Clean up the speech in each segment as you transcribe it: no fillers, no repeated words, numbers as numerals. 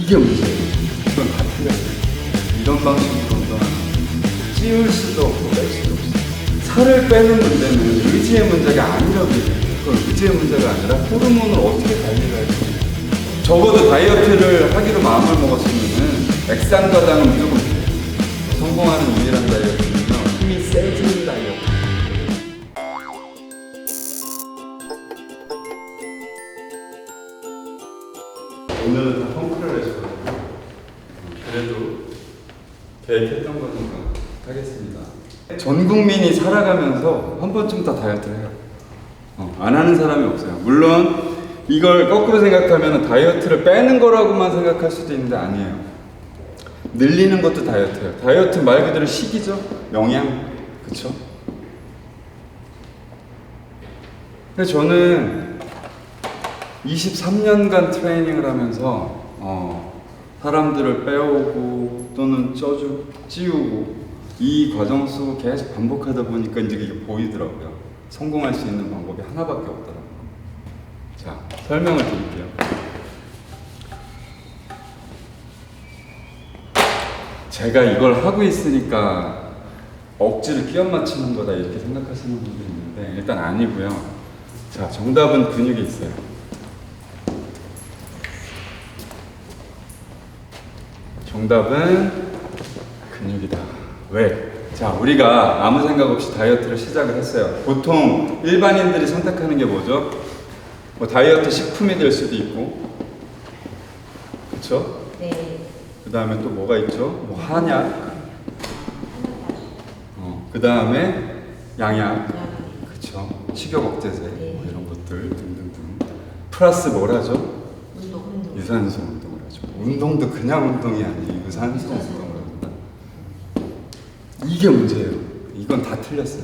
이게 문제예요. 이건 다 틀렸어요. 이런 방식으로 운동하면 찌울 수도 없고 뺄 수도 없어요. 살을 빼는 문제는 의지의 문제가 아니라고 얘기해요. 그건 의지의 문제가 아니라 호르몬을 어떻게 관리를 할지. 적어도 다이어트를 하기로 마음을 먹었으면은 액상 과당은 무조건 돼요. 성공하는 유일한 다이어트는요, 힘이 세지는 다이어트. 오늘은 다 펑크를 내셔가지고 그래도 계획했던 거니까 하겠습니다. 전 국민이 살아가면서 한 번쯤 다 다이어트를 해요. 안 하는 사람이 없어요. 물론 이걸 거꾸로 생각하면 다이어트를 빼는 거라고만 생각할 수도 있는데 아니에요. 늘리는 것도 다이어트예요. 다이어트 말 그대로 식이죠. 영양. 그쵸? 근데 저는 23년간 트레이닝을 하면서 사람들을 빼오고 또는 찌우고 이 과정 속을 계속 반복하다 보니까 이제 이게 보이더라고요. 성공할 수 있는 방법이 하나밖에 없더라고요. 자, 설명을 드릴게요. 제가 이걸 하고 있으니까 억지로 끼워 맞추는 거다 이렇게 생각하시는 분도 있는데 일단 아니고요. 자, 정답은 근육에 있어요. 정답은 근육이다. 왜? 자, 우리가 아무 생각 없이 다이어트를 시작을 했어요. 보통 일반인들이 선택하는 게 뭐죠? 뭐 다이어트 식품이 될 수도 있고, 그쵸? 네. 그 다음에 또 뭐가 있죠? 뭐 한약, 그 다음에 양약, 그쵸? 식욕 억제제, 뭐 이런 것들 등등등. 플러스 뭘 하죠? 운동. 유산소 운동을 하죠. 운동도 그냥 운동이 아니에요. 유산소 운동을 합니다. 이게 문제예요. 이건 다 틀렸어요.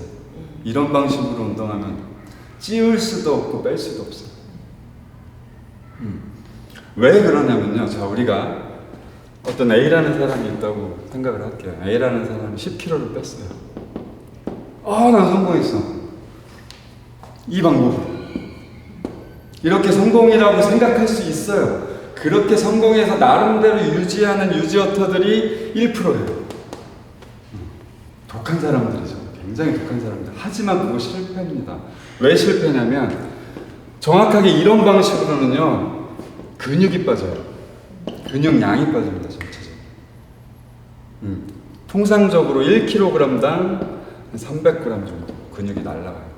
이런 방식으로 운동하면 찌울 수도 없고 뺄 수도 없어요. 왜 그러냐면요. 자, 우리가 어떤 A라는 사람이 있다고 생각을 할게요. A라는 사람이 10kg를 뺐어요. 난 성공했어. 이 방법으로. 이렇게 성공이라고 생각할 수 있어요. 그렇게 성공해서 나름대로 유지하는 유지어터들이 1%예요. 독한 사람들이죠. 굉장히 독한 사람들. 하지만 그거 실패입니다. 왜 실패냐면 정확하게 이런 방식으로는요. 근육이 빠져요. 근육량이 빠집니다. 전체적으로. 통상적으로 1kg당 300g 정도 근육이 날아가요.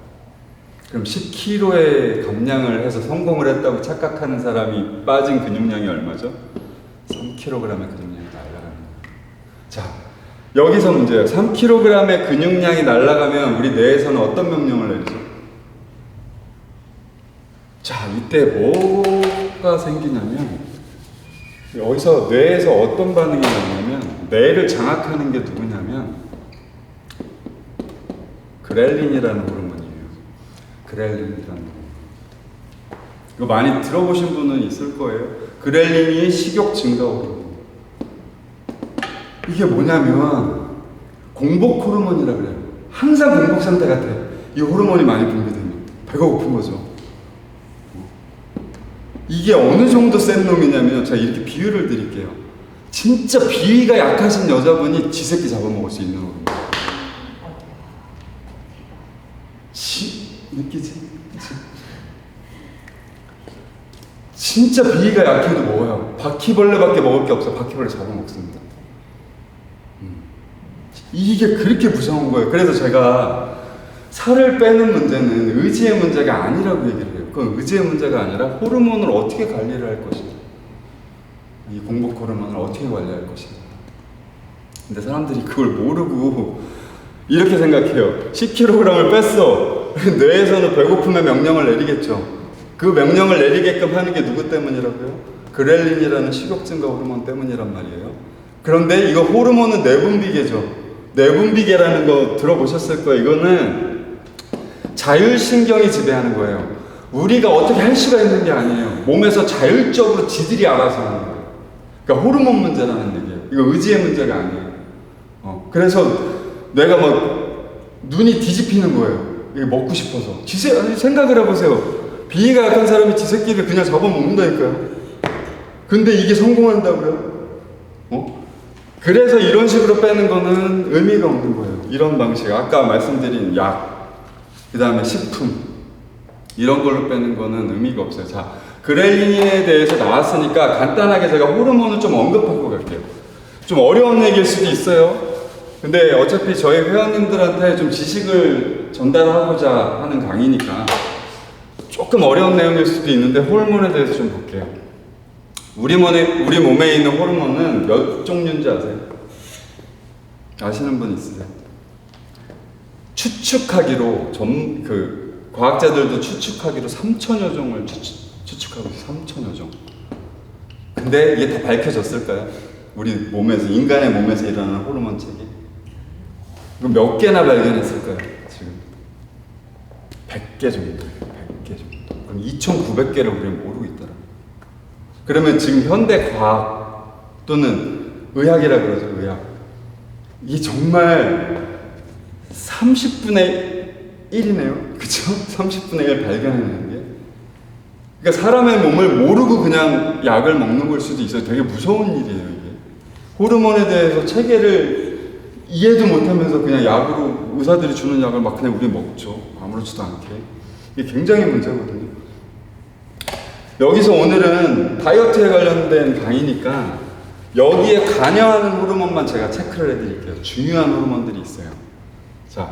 그럼 10kg의 감량을 해서 성공을 했다고 착각하는 사람이 빠진 근육량이 얼마죠? 3kg의 근육량이 날아가는 거예요. 자, 여기서 문제예요. 3kg의 근육량이 날아가면 우리 뇌에서는 어떤 명령을 내리죠? 자, 이때 뭐가 생기냐면 여기서 뇌에서 어떤 반응이 나냐면 뇌를 장악하는 게 누구냐면 그렐린이라는 호르몬이에요. 그렐린이라는 호르몬. 이거 많이 들어보신 분은 있을 거예요. 그렐린이 식욕 증가 호르몬. 이게 뭐냐면 공복 호르몬이라 그래요. 항상 공복 상태 같아. 이 호르몬이 많이 분비되면 배가 고픈 거죠. 이게 어느 정도 센 놈이냐면 제가 이렇게 비유를 드릴게요. 진짜 비위가 약하신 여자분이 지 새끼 잡아먹을 수 있는 호르몬. 느끼지? 그치? 진짜 비위가 약해도 뭐예요? 바퀴벌레밖에 먹을 게 없어. 바퀴벌레 잡아먹습니다. 이게 그렇게 무서운 거예요. 그래서 제가 살을 빼는 문제는 의지의 문제가 아니라고 얘기를 해요. 그건 의지의 문제가 아니라 호르몬을 어떻게 관리를 할 것인가. 이 공복 호르몬을 어떻게 관리할 것인가. 근데 사람들이 그걸 모르고 이렇게 생각해요. 10kg을 뺐어. 뇌에서는 배고픔의 명령을 내리겠죠. 그 명령을 내리게끔 하는 게 누구 때문이라고요? 그렐린이라는 식욕 증가 호르몬 때문이란 말이에요. 그런데 이거 호르몬은 내분비계죠. 내분비계라는 거 들어보셨을 거예요. 이거는 자율신경이 지배하는 거예요. 우리가 어떻게 할 수가 있는 게 아니에요. 몸에서 자율적으로 지들이 알아서 하는 거예요. 그러니까 호르몬 문제라는 얘기예요. 이거 의지의 문제가 아니에요. 그래서 뇌가 눈이 뒤집히는 거예요. 이게 먹고 싶어서. 아니, 생각을 해보세요. 비위가 약한 사람이 지 새끼를 그냥 잡아먹는다니까요. 근데 이게 성공한다고요? 그래서 이런 식으로 빼는 거는 의미가 없는 거예요. 이런 방식, 아까 말씀드린 약, 그 다음에 식품, 이런 걸로 빼는 거는 의미가 없어요. 자, 그렐린에 대해서 나왔으니까 간단하게 제가 호르몬을 좀 언급하고 갈게요. 좀 어려운 얘기일 수도 있어요. 근데 어차피 저희 회원님들한테 좀 지식을 전달하고자 하는 강의니까 조금 어려운 내용일 수도 있는데 호르몬에 대해서 좀 볼게요. 우리 몸에 있는 호르몬은 몇 종류인지 아세요? 아시는 분 있으세요? 추측하기로 과학자들도 추측하기로 3천여 종을 추측하고 있어요. 3천여 종. 근데 이게 다 밝혀졌을까요? 우리 몸에서, 인간의 몸에서 일어나는 호르몬 체계. 그럼 몇 개나 발견했을까요? 지금 100개 정도예요. 100개 정도. 그럼 2,900개를 우리는 모르고 있더라. 그러면 지금 현대 과학 또는 의학이라 그러죠. 의학. 이게 정말 30분의 1이네요. 그쵸? 30분의 1 발견해내는 게. 그러니까 사람의 몸을 모르고 그냥 약을 먹는 걸 수도 있어요. 되게 무서운 일이에요, 이게. 호르몬에 대해서 체계를 이해도 못하면서 그냥 약으로, 의사들이 주는 약을 막 그냥 우리 먹죠. 아무렇지도 않게. 이게 굉장히 문제거든요. 여기서 오늘은 다이어트에 관련된 강의니까 여기에 관여하는 호르몬만 제가 체크를 해드릴게요. 중요한 호르몬들이 있어요. 자,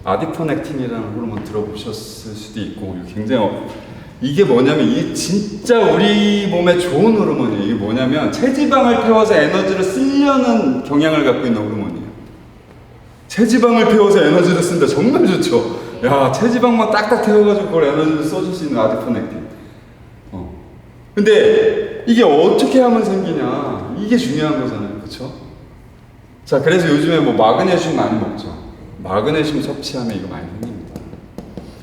아디포넥틴이라는 호르몬 들어보셨을 수도 있고, 이게 뭐냐면 이게 진짜 우리 몸에 좋은 호르몬이에요. 이게 뭐냐면 체지방을 태워서 에너지를 쓰려는 경향을 갖고 있는 호르몬이에요. 체지방을 태워서 에너지를 쓴다. 정말 좋죠. 야, 체지방만 딱딱 태워가지고 그걸 에너지를 써줄 수 있는 아디포넥틴. 근데 이게 어떻게 하면 생기냐, 이게 중요한 거잖아요. 그쵸? 자, 그래서 요즘에 뭐 마그네슘 많이 먹죠. 마그네슘 섭취하면 이거 많이 생깁니다.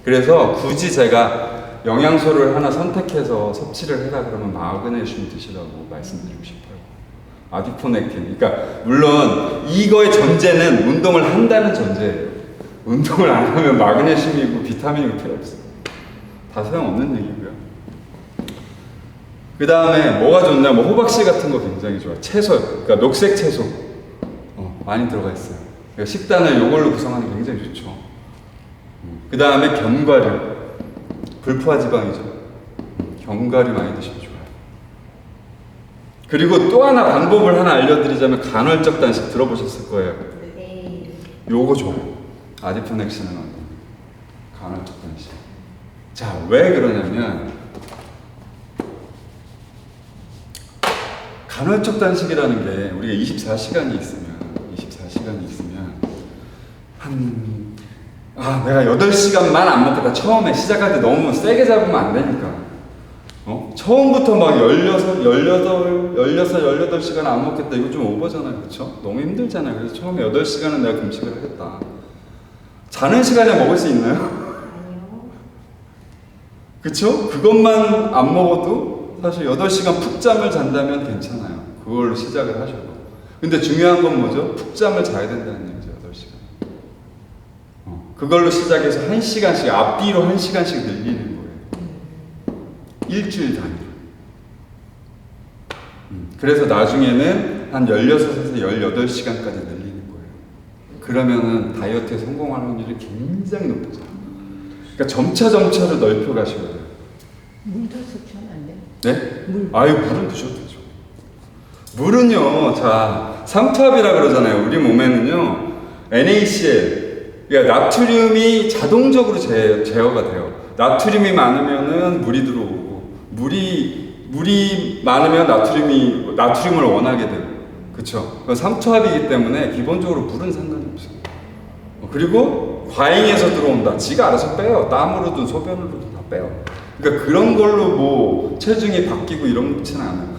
그래서 굳이 제가 영양소를 하나 선택해서 섭취를 해라 그러면 마그네슘 드시라고 말씀드리고 싶어요. 아디포넥틴. 그러니까 물론 이거의 전제는 운동을 한다는 전제예요. 운동을 안 하면 마그네슘이고 비타민이고 필요 없어요. 다 소용없는 얘기고요. 그 다음에 뭐가 좋냐, 뭐 호박씨 같은 거 굉장히 좋아요. 채소, 그러니까 녹색 채소 많이 들어가 있어요. 그러니까 식단을 이걸로 구성하는 게 굉장히 좋죠. 그 다음에 견과류, 불포화 지방이죠. 견과류 많이 드시면 좋아요. 그리고 또 하나 방법을 하나 알려드리자면 간헐적 단식 들어보셨을 거예요. 네. 요거 좋아요. 아디포넥신은 간헐적 단식. 자, 왜 그러냐면 간헐적 단식이라는 게 우리가 24시간이 있으면 내가 8시간만 안 먹겠다. 처음에 시작할 때 너무 세게 잡으면 안 되니까. 처음부터 막 18시간 안 먹겠다. 이거 좀 오버잖아요. 그쵸? 너무 힘들잖아요. 그래서 처음에 8시간은 내가 금식을 하겠다. 자는 시간에 먹을 수 있나요? 아니요. 그쵸? 그것만 안 먹어도 사실 8시간 푹 잠을 잔다면 괜찮아요. 그걸로 시작을 하셔도. 근데 중요한 건 뭐죠? 푹 잠을 자야 된다는 얘기죠. 8시간. 그걸로 시작해서 1시간씩, 앞뒤로 1시간씩 늘리는 거예요. 일주일 단위로. 그래서 나중에는 한 16에서 18시간까지 늘리는 거예요. 그러면은 다이어트에 성공할 확률이 굉장히 높아져요. 그러니까 점차로 넓혀 가시고요. 물도 섭취하면 안 돼요? 네? 물. 물은 드셔도 되죠. 물은요, 자, 삼투압이라 그러잖아요. 우리 몸에는요, NaCl, 그러니까 나트륨이 자동적으로 제어가 돼요. 나트륨이 많으면은 물이 들어오고, 물이 많으면 나트륨을 원하게 되고, 그쵸? 그건 삼투압이기 때문에 기본적으로 물은 상관이 없어요. 그리고 과잉해서 들어온다. 지가 알아서 빼요. 땀으로든 소변으로든 다 빼요. 그러니까 그런 걸로 뭐 체중이 바뀌고 이런지는 않아요.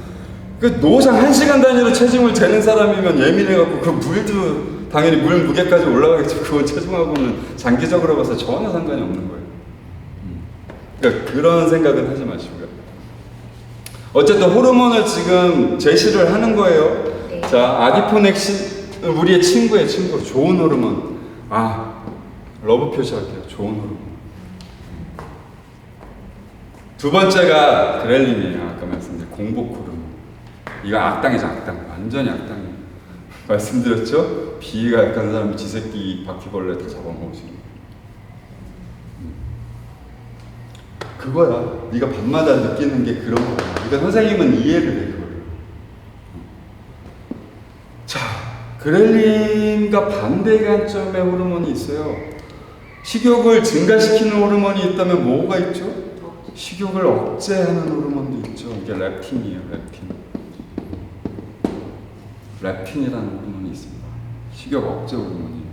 그 노상 1시간 단위로 체중을 재는 사람이면 예민해갖고 그 물도 당연히 물 무게까지 올라가겠죠. 그건 체중하고는 장기적으로 봐서 전혀 상관이 없는 거예요. 그러니까 그런 생각은 하지 마시고요. 어쨌든 호르몬을 지금 제시를 하는 거예요. 네. 자, 아디포넥신, 우리의 친구의 친구, 좋은 호르몬. 러브 표시할게요. 좋은 호르몬. 두 번째가 그렐린이에요. 아까 말씀드린 공복 호르몬. 이거 악당이죠, 악당. 완전히 악당이에요. 말씀드렸죠? 비위가 약한 사람이 지 새끼 바퀴벌레 다 잡아먹으시는 거예요. 그거야. 네가 밤마다 느끼는 게 그런 거야. 그러니까 선생님은 이해를 해, 그걸. 자, 그렐린과 반대 관점의 호르몬이 있어요. 식욕을 증가시키는 호르몬이 있다면 뭐가 있죠? 식욕을 억제하는 호르몬도 있죠. 이게 렙틴이에요, 렙틴. 렙틴이라는 호르몬이 있습니다. 식욕 억제 호르몬이에요.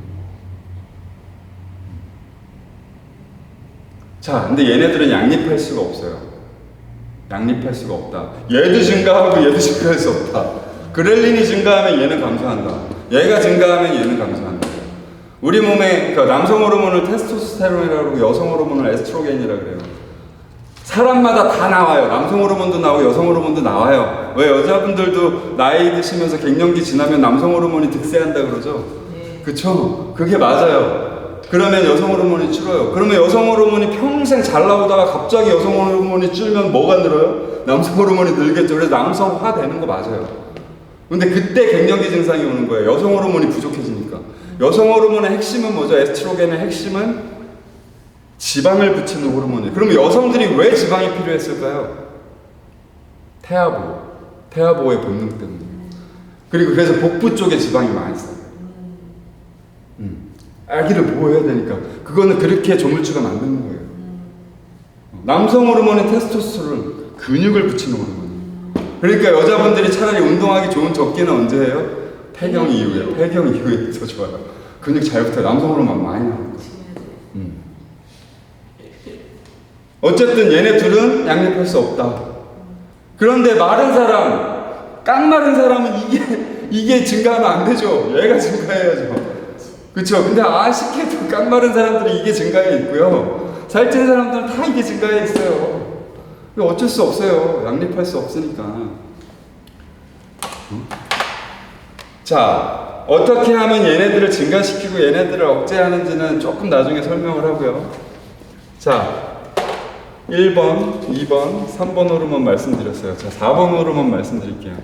자, 근데 얘네들은 양립할 수가 없어요. 양립할 수가 없다. 얘도 증가하고 얘도 증가할 수 없다. 그렐린이 증가하면 얘는 감소한다. 얘가 증가하면 얘는 감소한다. 우리 몸에 그러니까 남성 호르몬을 테스토스테론이라고 그러고 여성 호르몬을 에스트로겐이라고 그래요. 사람마다 다 나와요. 남성 호르몬도 나오고 여성 호르몬도 나와요. 왜 여자분들도 나이 드시면서 갱년기 지나면 남성 호르몬이 득세한다 그러죠? 네. 그쵸? 그게 맞아요. 그러면 여성 호르몬이 줄어요. 그러면 여성 호르몬이 평생 잘 나오다가 갑자기 여성 호르몬이 줄면 뭐가 늘어요? 남성 호르몬이 늘겠죠. 그래서 남성화 되는 거 맞아요. 근데 그때 갱년기 증상이 오는 거예요. 여성 호르몬이 부족해지니까. 여성 호르몬의 핵심은 뭐죠? 에스트로겐의 핵심은 지방을 붙이는 호르몬이에요. 그럼 여성들이 왜 지방이 필요했을까요? 태아보호의 본능 때문에. 그리고 그래서 복부 쪽에 지방이 많이 있어요. 아기를 보호해야 되니까. 그거는 그렇게 조물주가 만드는 거예요. 남성 호르몬은 테스토스테론, 근육을 붙이는 호르몬이에요. 그러니까 여자분들이 차라리 운동하기 좋은 적기는 언제 해요? 폐경 이후에. 폐경 이후에 더 좋아요. 근육 잘 붙어요. 남성 호르몬 많이 나오는 거예요. 어쨌든 얘네 둘은 양립할 수 없다. 그런데 마른 사람, 깡마른 사람은 이게 증가하면 안 되죠. 얘가 증가해야죠. 그쵸? 근데 아쉽게도 깡마른 사람들은 이게 증가해 있고요. 살찐 사람들은 다 이게 증가해 있어요. 어쩔 수 없어요. 양립할 수 없으니까. 자, 어떻게 하면 얘네들을 증가시키고 얘네들을 억제하는지는 조금 나중에 설명을 하고요. 자, 1번, 2번, 3번 호르몬 말씀드렸어요. 자, 4번 호르몬 말씀드릴게요.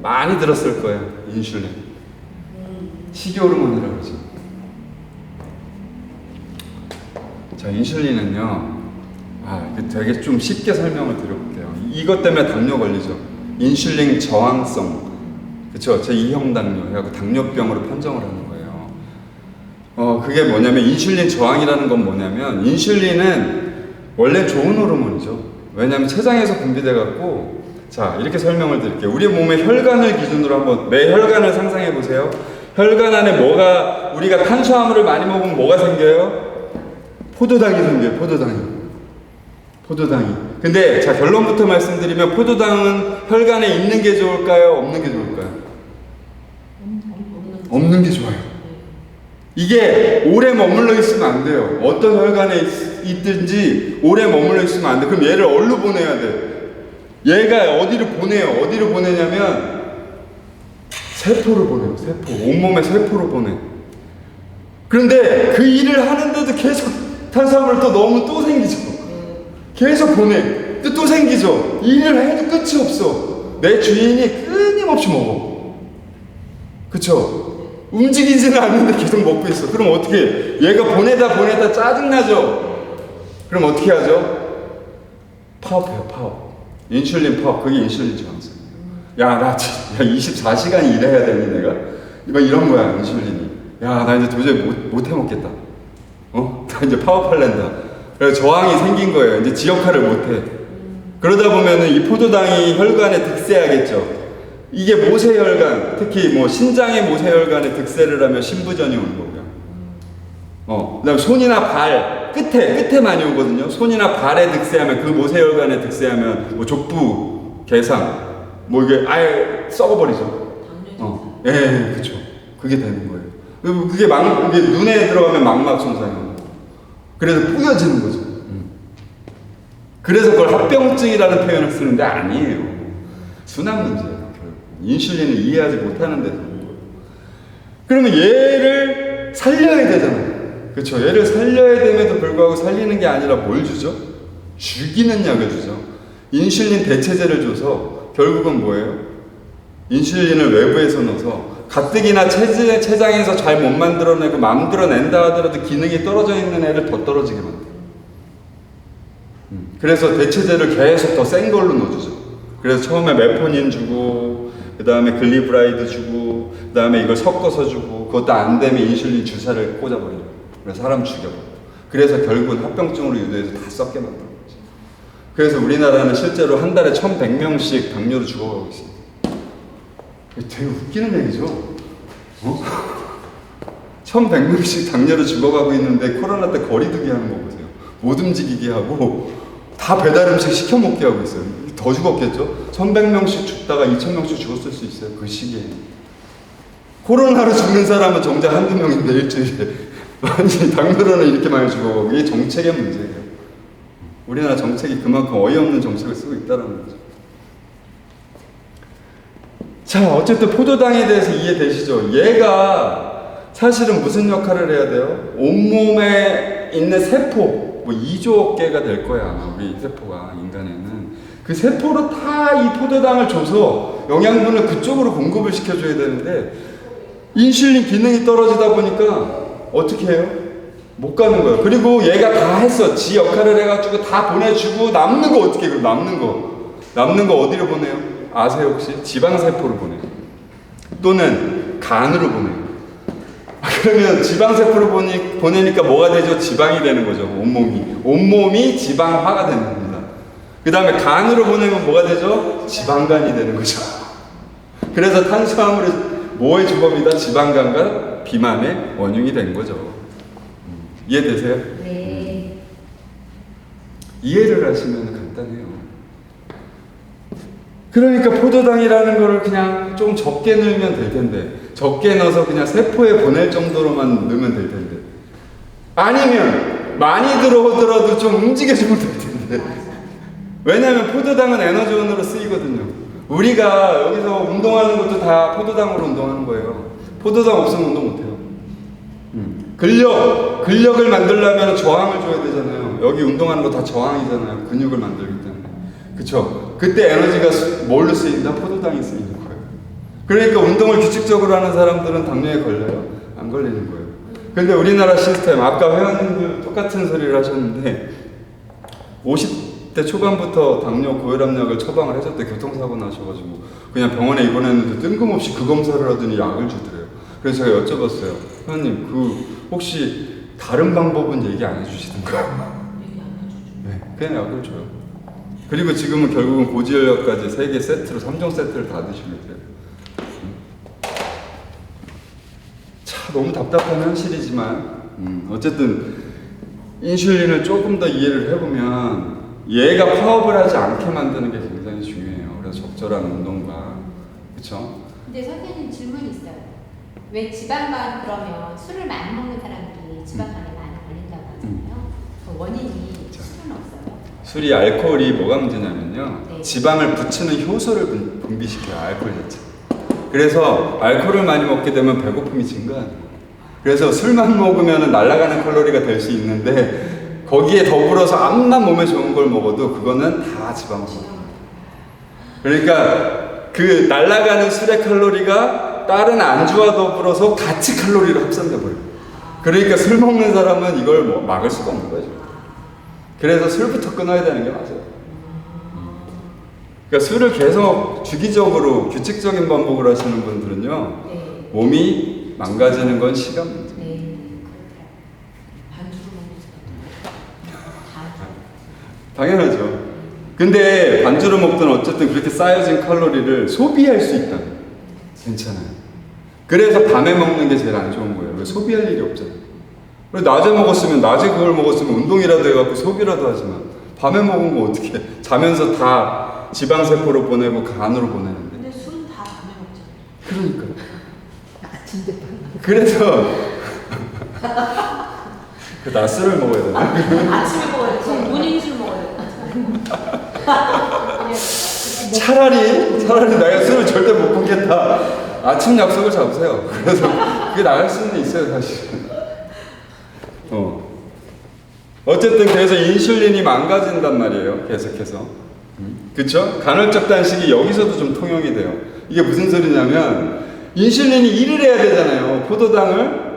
많이 들었을 거예요. 인슐린. 식이호르몬이라고 그러죠. 자, 인슐린은요. 되게 좀 쉽게 설명을 드려볼게요. 이것 때문에 당뇨 걸리죠. 인슐린 저항성. 그쵸? 제2형 당뇨 해갖고 당뇨병으로 판정을 하는 거예요. 그게 뭐냐면 인슐린 저항이라는 건 뭐냐면 인슐린은 원래 좋은 호르몬이죠. 왜냐하면 췌장에서 분비돼갖고 자 이렇게 설명을 드릴게요. 우리 몸의 혈관을 기준으로 한번 내 혈관을 상상해 보세요. 혈관 안에 뭐가 우리가 탄수화물을 많이 먹으면 뭐가 생겨요? 포도당이 생겨요. 포도당이. 근데 자 결론부터 말씀드리면 포도당은 혈관에 있는 게 좋을까요? 없는 게 좋을까요? 없는 게 좋아요. 이게 오래 머물러 있으면 안 돼요. 어떤 혈관에 있든지 오래 머물러 있으면 안 돼. 그럼 얘를 어디로 보내야 돼? 얘가 어디로 보내요? 어디로 보내냐면 세포를 보내요. 세포. 온몸에 세포로 보내. 그런데 그 일을 하는데도 계속 탄수화물을 또 넣으면 또 생기죠. 계속 보내. 또 생기죠. 일을 해도 끝이 없어. 내 주인이 끊임없이 먹어. 그쵸? 움직이지는 않는데 계속 먹고 있어. 그럼 어떻게 해? 얘가 보내다 짜증나죠? 그럼 어떻게 하죠? 파업해요, 파업. 인슐린 파업. 그게 인슐린 저항성. 야, 24시간 일해야 되니 내가? 이런 거야, 인슐린이. 야, 나 이제 도저히 못 해먹겠다. 나 이제 파업할랜다. 그래서 저항이 생긴 거예요. 이제 지역화를 못 해. 그러다 보면은 이 포도당이 혈관에 득세하겠죠. 이게 모세혈관, 특히 뭐 신장의 모세혈관에 득세를 하면 신부전이 오는 거고요. 그다음 손이나 발 끝에 많이 오거든요. 손이나 발에 득세하면 그 모세혈관에 득세하면 뭐 족부, 개상, 뭐 이게 아예 썩어버리죠. 예, 그렇죠. 그게 되는 거예요. 그게 눈에 들어가면 망막 손상이에요. 그래서 뿌여지는 거죠. 그래서 그걸 합병증이라는 표현을 쓰는데 아니에요. 순환 문제예요. 인슐린을 이해하지 못하는 데서. 그러면 얘를 살려야 되잖아요. 그렇죠. 얘를 살려야 됨에도 불구하고 살리는 게 아니라 뭘 주죠? 죽이는 약을 주죠. 인슐린 대체제를 줘서 결국은 뭐예요? 인슐린을 외부에서 넣어서 가뜩이나 췌장에서 잘 못 만들어내고 만들어낸다 하더라도 기능이 떨어져 있는 애를 더 떨어지게 만들어요. 그래서 대체제를 계속 더 센 걸로 넣어주죠. 그래서 처음에 메포닌 주고, 그 다음에 글리브라이드 주고, 그 다음에 이걸 섞어서 주고, 그것도 안 되면 인슐린 주사를 꽂아버려요. 그래서 사람 죽여버려요. 그래서 결국은 합병증으로 유도해서 다 썩게 만드는 거죠. 그래서 우리나라는 실제로 한 달에 1,100명씩 당뇨로 죽어가고 있습니다. 되게 웃기는 얘기죠. 1,100명씩 당뇨로 죽어가고 있는데 코로나 때 거리두기 하는 거 보세요. 못 움직이게 하고 다 배달 음식 시켜 먹게 하고 있어요. 더 죽었겠죠? 1,100명씩 죽다가 2,000명씩 죽었을 수 있어요. 그 시기에. 코로나로 죽는 사람은 정작 한두 명인데 일주일에. 아니 당뇨로는 이렇게 많이 죽어가고 이게 정책의 문제예요. 우리나라 정책이 그만큼 어이없는 정책을 쓰고 있다는 거죠. 자, 어쨌든 포도당에 대해서 이해되시죠? 얘가 사실은 무슨 역할을 해야 돼요? 온몸에 있는 세포, 뭐 2조 개가 될 거야, 아마 우리 세포가, 인간에는. 그 세포로 다 이 포도당을 줘서 영양분을 그쪽으로 공급을 시켜줘야 되는데, 인슐린 기능이 떨어지다 보니까 어떻게 해요? 못 가는 거예요. 그리고 얘가 다 했어. 지 역할을 해가지고 다 보내주고, 남는 거 어떻게 해요? 남는 거 어디로 보내요? 아세요 혹시? 지방세포로 보내요. 또는 간으로 보내요. 그러면 지방세포로 보내니까 뭐가 되죠? 지방이 되는 거죠. 온몸이 지방화가 되는 겁니다. 그 다음에 간으로 보내면 뭐가 되죠? 지방간이 되는 거죠. 그래서 탄수화물이 뭐의 주범이다? 지방간과 비만의 원흉이 된 거죠. 이해되세요? 네. 이해를 하시면 간단해요. 그러니까 포도당이라는 거를 그냥 좀 적게 넣으면 될 텐데, 적게 넣어서 그냥 세포에 보낼 정도로만 넣으면 될 텐데, 아니면 많이 들어오더라도 좀 움직여주면 될 텐데. 왜냐하면 포도당은 에너지원으로 쓰이거든요. 우리가 여기서 운동하는 것도 다 포도당으로 운동하는 거예요. 포도당 없으면 운동 못해요. 근력을 만들려면 저항을 줘야 되잖아요. 여기 운동하는 거 다 저항이잖아요. 근육을 만들기 때문에. 그쵸? 그때 에너지가 뭘로 쓰인다? 포도당이 쓰이는 거예요. 그러니까 운동을 규칙적으로 하는 사람들은 당뇨에 걸려요? 안 걸리는 거예요. 근데 우리나라 시스템, 아까 회원님들 똑같은 소리를 하셨는데 50대 초반부터 당뇨 고혈압약을 처방을 해줬대. 교통사고 나셔가지고 그냥 병원에 입원했는데 뜬금없이 그 검사를 하더니 약을 주더래요. 그래서 제가 여쭤봤어요. 회원님, 혹시 다른 방법은 얘기 안 해주시던가요? 네, 그냥 약을 줘요. 그리고 지금은 결국은 고지혈약까지 3개 세트로 3종 세트를 다 드시고 있어요. 참 너무 답답한 현실이지만 어쨌든 인슐린을 조금 더 이해를 해보면 얘가 파업을 하지 않게 만드는 게 굉장히 중요해요. 그래서 적절한 운동과 그렇죠? 근데 선생님 질문이 있어요. 왜 지방간 그러면 술을 많이 먹는 사람들이 지방간에 많이 걸린다고 하잖아요. 그 원인이 술은 없어요? 술이 알코올이 뭐가 문제냐면요. 네. 지방을 붙이는 효소를 분비시켜요. 알코올 자체. 그래서 알코올을 많이 먹게 되면 배고픔이 증가해요. 그래서 술만 먹으면 날아가는 칼로리가 될 수 있는데 거기에 더불어서 암만 몸에 좋은 걸 먹어도 그거는 다 지방으로. 그러니까 그 날아가는 술의 칼로리가 다른 안주와 더불어서 같이 칼로리로 합산돼 버려요. 그러니까 술 먹는 사람은 이걸 막을 수가 없는 거죠. 그래서 술부터 끊어야 되는 게 맞아요. 그러니까 술을 계속 주기적으로 규칙적인 반복을 하시는 분들은요, 네. 몸이 망가지는 건 시간 문제. 네. 반주로 먹는 당연하죠. 근데 반주로 먹든 어쨌든 그렇게 쌓여진 칼로리를 소비할 수 있다면 괜찮아요. 그래서 밤에 먹는 게 제일 안 좋은 거예요. 왜? 소비할 일이 없잖아요. 낮에 먹었으면, 낮에 그걸 먹었으면 운동이라도 해갖고 소비라도 하지만 밤에 먹은 거 어떻게 해? 자면서 다 지방세포로 보내고 간으로 보내는데. 근데 술은 다 밤에 먹잖아요. 그러니까. 아침도 밤. 그래서 그 낮술을 먹어야 되나? 아침에 먹어야 돼. 모닝술 먹어야 돼. 차라리 내가 술을 절대 못 끊겠다. 아침 약속을 잡으세요. 그래서 그게 나을 수는 있어요, 사실. 어쨌든 그래서 인슐린이 망가진단 말이에요. 계속해서. 그쵸? 간헐적 단식이 여기서도 좀 통용이 돼요. 이게 무슨 소리냐면 인슐린이 일을 해야 되잖아요. 포도당을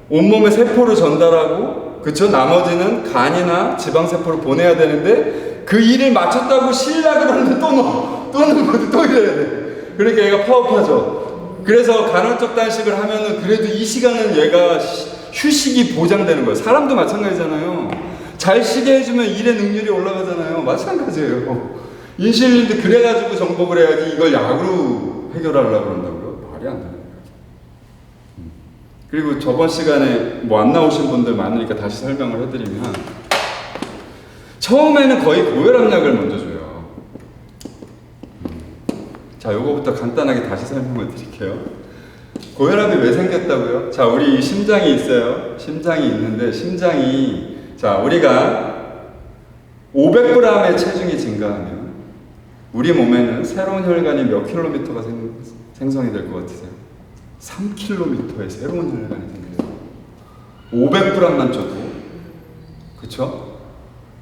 온몸의 세포로 전달하고, 그쵸? 나머지는 간이나 지방세포로 보내야 되는데 그 일을 마쳤다고 쉬려고 그러는데 또 넣어. 또 넣고 또 이래야 돼. 그러니까 얘가 파업하죠. 그래서 간헐적 단식을 하면은 그래도 이 시간은 얘가 휴식이 보장되는 거예요. 사람도 마찬가지잖아요. 잘 쉬게 해주면 일의 능률이 올라가잖아요. 마찬가지예요. 인슐린도 그래가지고 정복을 해야지 이걸 약으로 해결하려고 그런다고요? 말이 안 되는 거예요. 그리고 저번 시간에 뭐 안 나오신 분들 많으니까 다시 설명을 해드리면, 처음에는 거의 고혈압약을 먼저 줘요. 자, 요거부터 간단하게 다시 설명을 드릴게요. 고혈압이 왜 생겼다고요? 자, 우리 심장이 있어요. 심장이 있는데, 심장이, 자, 우리가 500g의 체중이 증가하면 우리 몸에는 새로운 혈관이 몇 킬로미터가 생성이 될 것 같으세요? 3km의 새로운 혈관이 생겨요. 500g만 쪄도. 그쵸?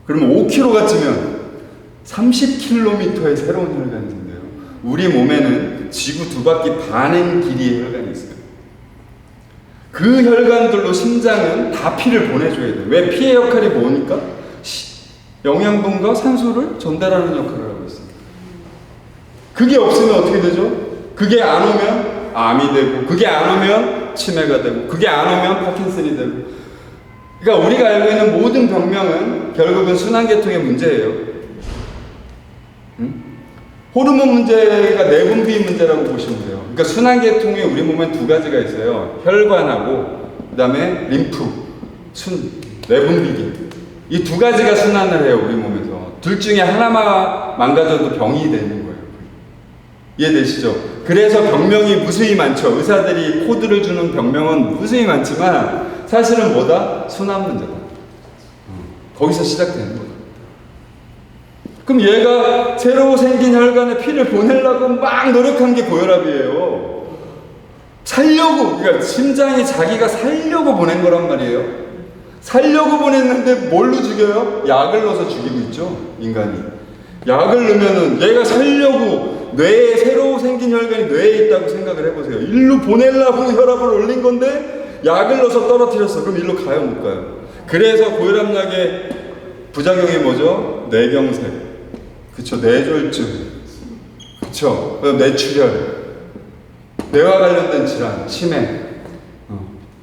그러면 5kg가 찌면 30km의 새로운 혈관이 생겨요. 우리 몸에는 지구 2바퀴 반의 길이의 혈관이 있어요. 그 혈관들로 심장은 다 피를 보내줘야 돼요. 왜? 피의 역할이 뭐니까? 영양분과 산소를 전달하는 역할을 하고 있어요. 그게 없으면 어떻게 되죠? 그게 안 오면 암이 되고, 그게 안 오면 치매가 되고, 그게 안 오면 파킨슨이 되고. 그러니까 우리가 알고 있는 모든 병명은 결국은 순환계통의 문제예요. 호르몬 문제가 내분비 문제라고 보시면 돼요. 그러니까 순환계통이 우리 몸엔 두 가지가 있어요. 혈관하고 그 다음에 림프, 내분비계. 이 두 가지가 순환을 해요, 우리 몸에서. 둘 중에 하나만 망가져도 병이 되는 거예요. 이해되시죠? 그래서 병명이 무수히 많죠. 의사들이 코드를 주는 병명은 무수히 많지만 사실은 뭐다? 순환 문제다. 거기서 시작되는 거다. 그럼 얘가 새로 생긴 혈관에 피를 보내려고 막 노력한 게 고혈압이에요. 살려고, 그러니까 심장이 자기가 살려고 보낸 거란 말이에요. 살려고 보냈는데 뭘로 죽여요? 약을 넣어서 죽이고 있죠, 인간이. 약을 넣으면은 얘가 살려고 뇌에 새로 생긴 혈관이 뇌에 있다고 생각을 해보세요. 일로 보내려고 혈압을 올린 건데 약을 넣어서 떨어뜨렸어. 그럼 일로 가요, 못 가요? 그래서 고혈압약의 부작용이 뭐죠? 뇌경색, 그쵸? 뇌졸중, 그쵸? 뇌출혈, 뇌와 관련된 질환, 치매,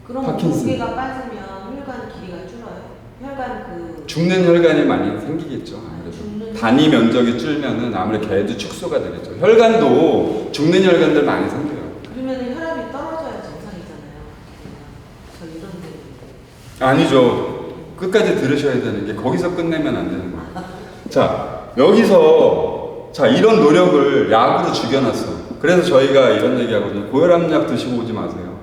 그럼 파킨슨. 무게가 빠지면 혈관 길이가 줄어요? 혈관 죽는 혈관이 많이 생기겠죠. 아무래도 단위 면적이 줄면은 아무래도 걔도 축소가 되겠죠. 혈관도 죽는 혈관들 많이 생겨요. 그러면 혈압이 떨어져야 정상이잖아요. 저 이런 데 아니죠. 끝까지 들으셔야 되는 게 거기서 끝내면 안 되는 거예요. 자, 여기서 자 이런 노력을 약으로 죽여놨어. 그래서 저희가 이런 얘기하거든요. 고혈압약 드시고 오지 마세요.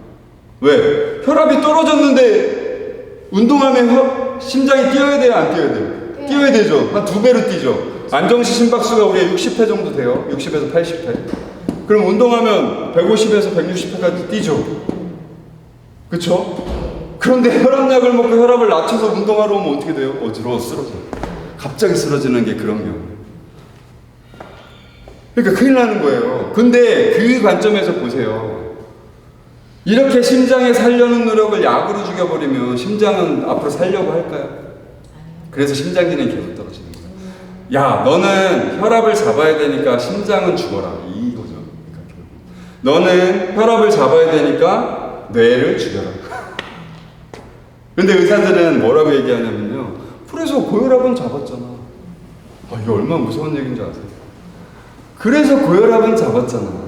왜? 혈압이 떨어졌는데 운동하면 심장이 뛰어야 돼요? 안 뛰어야 돼요? 뛰어야 되죠. 한 2배로 뛰죠. 안정시 심박수가 우리가 60회 정도 돼요. 60에서 80회. 그럼 운동하면 150에서 160회까지 뛰죠. 그쵸? 그런데 혈압약을 먹고 혈압을 낮춰서 운동하러 오면 어떻게 돼요? 어지러워 쓰러져요. 갑자기 쓰러지는 게 그런 경우예요. 그러니까 큰일 나는 거예요. 근데 그 관점에서 보세요. 이렇게 심장에 살려는 노력을 약으로 죽여버리면 심장은 앞으로 살려고 할까요? 그래서 심장 기능이 계속 떨어지는 거예요. 야, 너는 혈압을 잡아야 되니까 심장은 죽어라. 이거죠. 그러니까 너는 혈압을 잡아야 되니까 뇌를 죽여라. 근데 의사들은 뭐라고 얘기하냐면요. 그래서 고혈압은 잡았잖아. 아, 이게 얼마나 무서운 얘기인지 아세요? 그래서 고혈압은 잡았잖아.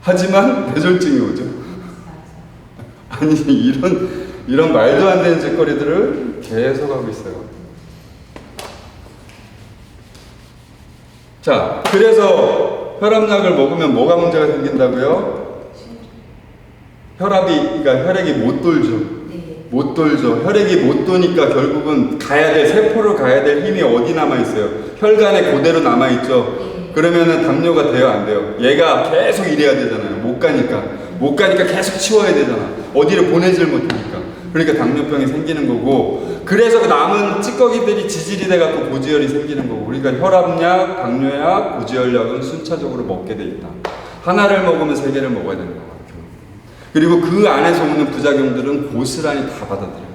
하지만 뇌졸중이 오죠. 아니, 이런 말도 안 되는 짓거리들을 계속 하고 있어요. 자, 그래서 혈압약을 먹으면 뭐가 문제가 생긴다고요? 그러니까 혈액이 못 돌죠. 못 돌죠. 혈액이 못 도니까 결국은 가야 될, 세포로 가야 될 힘이 어디 남아있어요? 혈관에 그대로 남아있죠. 그러면은 담요가 돼요, 안 돼요? 얘가 계속 일해야 되잖아요. 못 가니까 계속 치워야 되잖아. 어디를 보내질 못하니까. 그러니까 당뇨병이 생기는 거고, 그래서 그 남은 찌꺼기들이 지질이 돼갖고 고지혈이 생기는 거고, 우리가 혈압약, 당뇨약, 고지혈약은 순차적으로 먹게 돼 있다. 하나를 먹으면 세 개를 먹어야 된다. 그리고 그 안에서 오는 부작용들은 고스란히 다 받아들여요.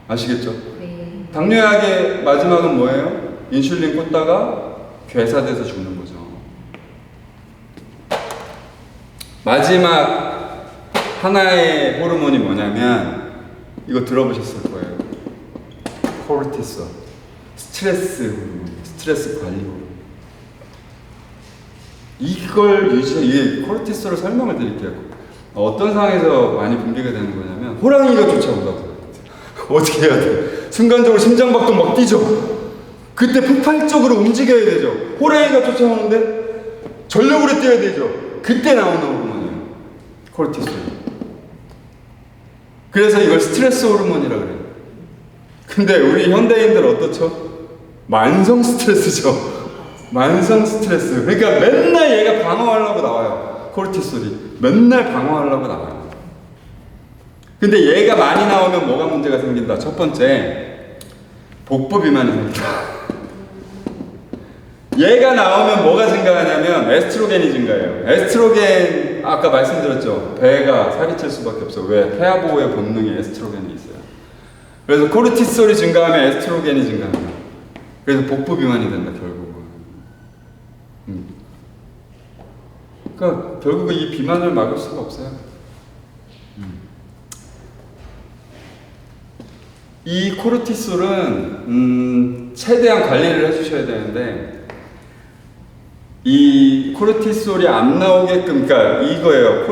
아시겠죠? 네. 당뇨약의 마지막은 뭐예요? 인슐린 꽂다가 괴사돼서 죽는 거죠. 마지막 하나의 호르몬이 뭐냐면 이거 들어보셨을 거예요. 코르티솔. 스트레스 호르몬, 스트레스 관리 호르몬. 이걸 이 코르티솔을 설명을 드릴게요. 어떤 상황에서 많이 분비가 되는 거냐면 호랑이가 쫓아온다고. 어떻게 해야 돼? 순간적으로 심장박동 막 뛰죠. 그때 폭발적으로 움직여야 되죠. 호랑이가 쫓아오는데 전력으로 뛰어야 되죠. 그때 나오는 호르몬이에요. 코르티솔. 그래서 이걸 스트레스 호르몬이라고 그래요. 근데 우리 현대인들 어떻죠? 만성 스트레스죠. 만성 스트레스. 그러니까 맨날 얘가 방어하려고 나와요. 코르티솔이. 맨날 방어하려고 나와요. 근데 얘가 많이 나오면 뭐가 문제가 생긴다? 첫 번째, 복부 비만이 생긴다. 얘가 나오면 뭐가 증가하냐면 에스트로겐이 증가해요. 에스트로겐 아까 말씀드렸죠. 배가 살이 찔 수밖에 없어요. 왜? 태아 보호의 본능에 에스트로겐이 있어요. 그래서 코르티솔이 증가하면 에스트로겐이 증가합니다. 그래서 복부 비만이 된다 결국은. 그러니까 결국은 이 비만을 막을 수가 없어요. 이 코르티솔은 최대한 관리를 해주셔야 되는데 이 코르티솔이 안 나오게끔, 그러니까 이거예요.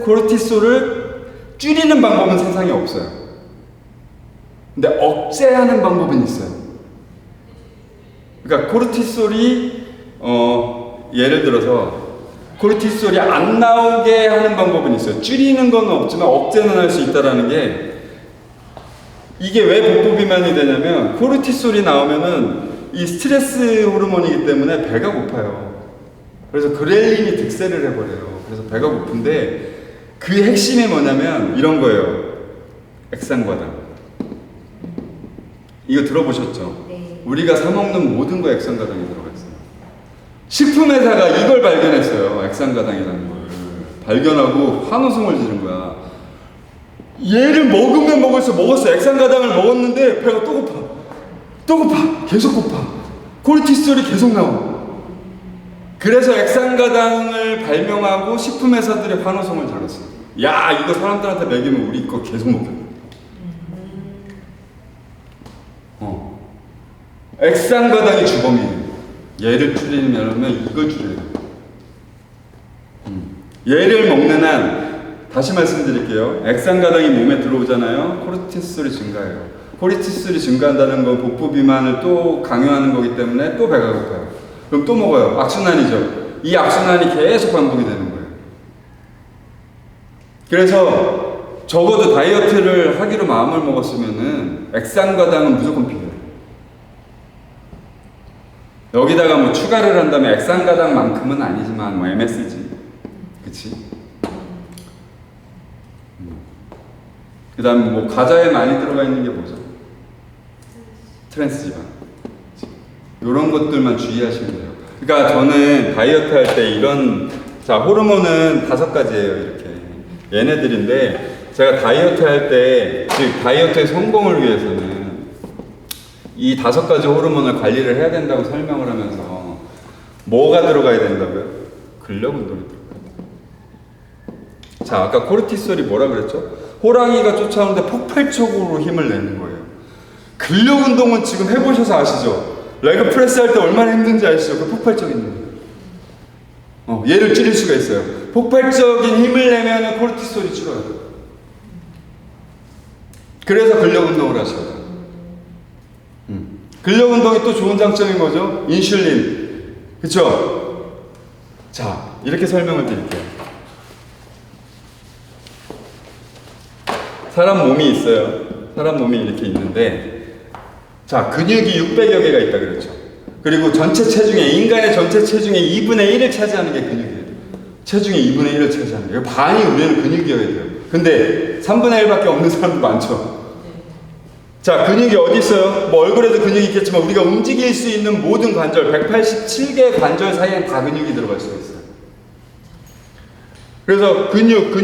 코르티솔을 줄이는 방법은 세상에 없어요. 근데 억제하는 방법은 있어요. 그러니까 코르티솔이 예를 들어서 코르티솔이 안 나오게 하는 방법은 있어요. 줄이는 건 없지만 억제는 할 수 있다라는 게, 이게 왜 복부 비만이 되냐면 코르티솔이 나오면은 이 스트레스 호르몬이기 때문에 배가 고파요. 그래서 그렐린이 득세를 해버려요. 그래서 배가 고픈데 그 핵심이 뭐냐면 이런 거예요. 액상과당. 이거 들어보셨죠? 네. 우리가 사 먹는 모든 거에 액상과당이 들어가 있어요. 식품회사가 이걸 발견했어요. 액상과당이라는 걸 발견하고 환호성을 지른 거야. 얘를 먹으면 먹을수록 먹었어. 액상과당을 먹었는데 배가 또 고파. 또 고파. 계속 고파. 코르티솔이 계속 나와. 그래서 액상과당을 발명하고 식품회사들이 환호성을 질렀어요. 야, 이거 사람들한테 먹이면 우리 거 계속 먹겠다. 액상과당이 주범이에요. 얘를 줄이려면 이걸 줄여야 돼요. 얘를 먹는 한, 다시 말씀드릴게요. 액상과당이 몸에 들어오잖아요. 코르티솔이 증가해요. 코르티솔이 증가한다는 건 복부 비만을 또 강요하는 거기 때문에 또 배가 고파요. 그럼 또 먹어요. 악순환이죠. 이 악순환이 계속 반복이 되는 거예요. 그래서 적어도 다이어트를 하기로 마음을 먹었으면은 액상과당은 무조건 필요해요. 여기다가 뭐 추가를 한다면 액상과당만큼은 아니지만 뭐 MSG, 그치? 그 다음에 뭐 과자에 많이 들어가 있는 게 뭐죠? 트랜스지방. 이런 것들만 주의하시면 돼요. 그러니까 저는 다이어트 할 때 이런, 자, 호르몬은 5가지예요, 이렇게. 얘네들인데, 제가 다이어트 할 때, 즉, 다이어트의 성공을 위해서는 이 5가지 호르몬을 관리를 해야 된다고 설명을 하면서, 뭐가 들어가야 된다고요? 근력 운동이 들어가야 돼요. 자, 아까 코르티솔이 뭐라 그랬죠? 호랑이가 쫓아오는데 폭발적으로 힘을 내는 거예요. 근력 운동은 지금 해보셔서 아시죠? 레그 프레스 할 때 얼마나 힘든지 아시죠? 그 폭발적인 힘. 얘를 줄일 수가 있어요. 폭발적인 힘을 내면 코르티솔이 줄어요. 그래서 근력 운동을 하셔야 돼요. 근력 운동이 또 좋은 장점이 뭐죠? 인슐린. 그쵸? 자, 이렇게 설명을 드릴게요. 사람 몸이 있어요. 사람 몸이 이렇게 있는데, 자, 근육이 600여 개가 있다 그랬죠. 그리고 전체 체중의, 인간의 전체 체중의 2분의 1을 차지하는 게 근육이에요. 체중의 2분의 1을 차지하는 거예요. 반이 우리는 근육이어야 돼요. 근데 3분의 1밖에 없는 사람도 많죠. 자, 근육이 어디 있어요? 뭐 얼굴에도 근육이 있겠지만 우리가 움직일 수 있는 모든 관절, 187개의 관절 사이엔 다 근육이 들어갈 수가 있어요. 그래서 근육으로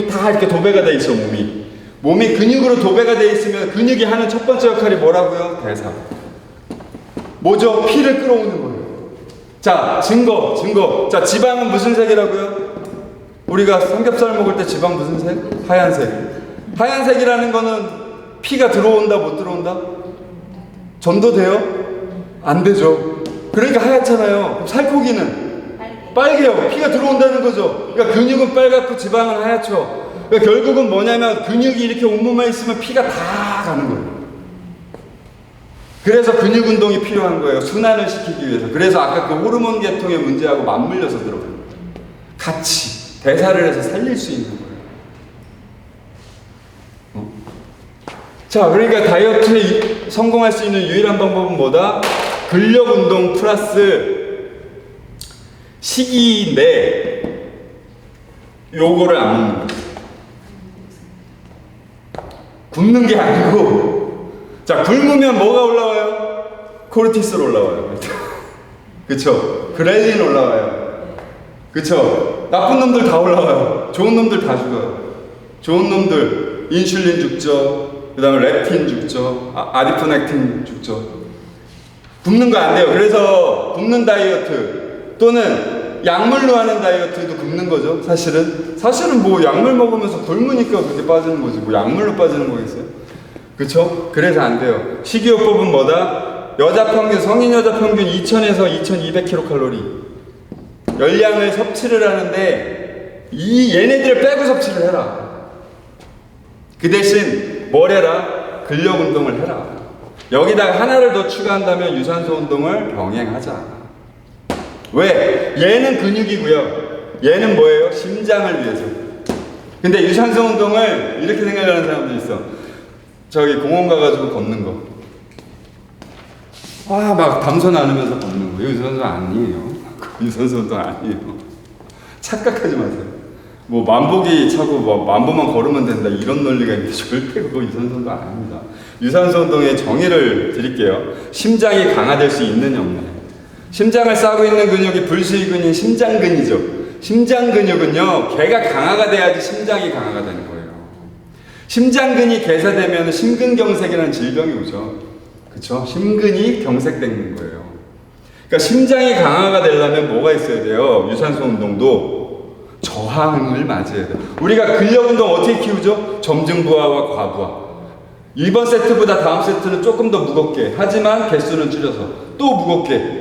다 이렇게 도배가 돼 있어, 몸이. 몸이 근육으로 도배가 돼 있으면 근육이 하는 첫 번째 역할이 뭐라고요? 대사. 뭐죠? 피를 끌어오는 거예요. 자, 증거. 자, 지방은 무슨 색이라고요? 우리가 삼겹살 먹을 때 지방 무슨 색? 하얀색. 하얀색이라는 거는 피가 들어온다, 못 들어온다? 전도돼요? 안 되죠. 그러니까 하얗잖아요. 그럼 살코기는 빨개요. 피가 들어온다는 거죠. 그러니까 근육은 빨갛고 지방은 하얗죠. 그러니까 결국은 뭐냐면 근육이 이렇게 온몸에 있으면 피가 다 가는 거예요. 그래서 근육 운동이 필요한 거예요. 순환을 시키기 위해서. 그래서 아까 그 호르몬 계통의 문제하고 맞물려서 들어가는 거예요. 같이 대사를 해서 살릴 수 있는 거예요. 자, 그러니까 다이어트에 성공할 수 있는 유일한 방법은 뭐다? 근력 운동 플러스 식이인데 요거를 안 먹는 거예요. 굶는 게 아니고, 자, 굶으면 뭐가 올라와요? 코르티솔 올라와요. 그쵸? 그렐린 올라와요. 그쵸? 나쁜 놈들 다 올라와요. 좋은 놈들 다 죽어요. 좋은 놈들 인슐린 죽죠. 그 다음에 렙틴 죽죠. 아디포넥틴 죽죠. 굶는 거 안 돼요. 그래서 굶는 다이어트 또는 약물로 하는 다이어트도 굶는 거죠. 사실은 뭐 약물 먹으면서 굶으니까 그렇게 빠지는 거지. 뭐 약물로 빠지는 거겠어요? 그쵸? 그래서 안 돼요. 식이요법은 뭐다? 여자 평균, 성인 여자 평균 2000에서 2200kcal 열량을 섭취를 하는데 얘네들을 빼고 섭취를 해라. 그 대신 뭘 해라? 근력 운동을 해라. 여기다가 하나를 더 추가한다면 유산소 운동을 병행하자. 왜? 얘는 근육이고요. 얘는 뭐예요? 심장을 위해서. 근데 유산소 운동을 이렇게 생각하는 사람도 있어. 저기 공원 가가지고 걷는 거. 막 담소 나누면서 걷는 거. 이거 유산소 아니에요. 유산소 운동 아니에요. 착각하지 마세요. 뭐 만보기 차고 뭐 만보만 걸으면 된다 이런 논리가 있는데 절대 그거 유산소 운동 아닙니다. 유산소 운동의 정의를 드릴게요. 심장이 강화될 수 있느냐 없느냐. 심장을 싸고 있는 근육이 불수의근인 심장근이죠. 심장근육은요, 걔가 강화가 돼야지 심장이 강화가 되는 거예요. 심장근이 개사되면 심근경색이라는 질병이 오죠. 그쵸? 심근이 경색되는 거예요. 그러니까 심장이 강화가 되려면 뭐가 있어야 돼요? 유산소 운동도 저항을 맞이해야 돼요. 우리가 근력 운동 어떻게 키우죠? 점증부하와 과부하. 이번 세트보다 다음 세트는 조금 더 무겁게, 하지만 개수는 줄여서 또 무겁게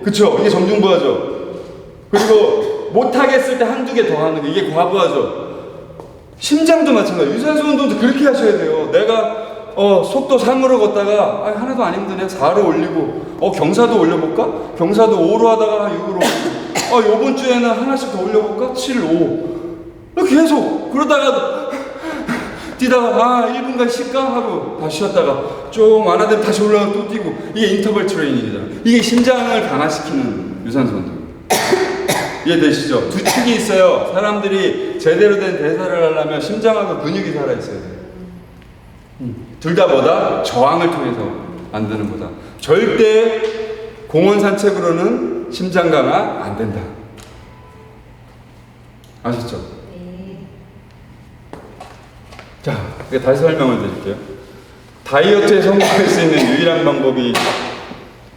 그쵸? 이게 점증부하죠. 그리고 못하겠을 때 한두 개 더 하는 게 이게 과부하죠. 심장도 마찬가지예요. 유산소 운동도 그렇게 하셔야 돼요. 내가 속도 3으로 걷다가 하나도 안 힘드네. 4로 올리고 경사도 올려볼까? 경사도 5로 하다가 6으로 요번 주에는 하나씩 더 올려볼까? 7, 5 계속 그러다가 뛰다가 1분간 쉴까? 하고 다시 쉬었다가 좀 안 하면 다시 올라가 또 뛰고. 이게 인터벌 트레이닝이잖아. 이게 심장을 강화시키는 유산소 운동. 이해되시죠? 두 축이 있어요. 사람들이 제대로 된 대사를 하려면 심장하고 근육이 살아있어야 돼요. 둘 다 뭐다? 저항을 통해서 만드는 거다. 절대 공원 산책으로는 심장 강화 안 된다. 아셨죠? 네. 자, 다시 설명을 드릴게요. 다이어트에 성공할 수 있는 유일한 방법이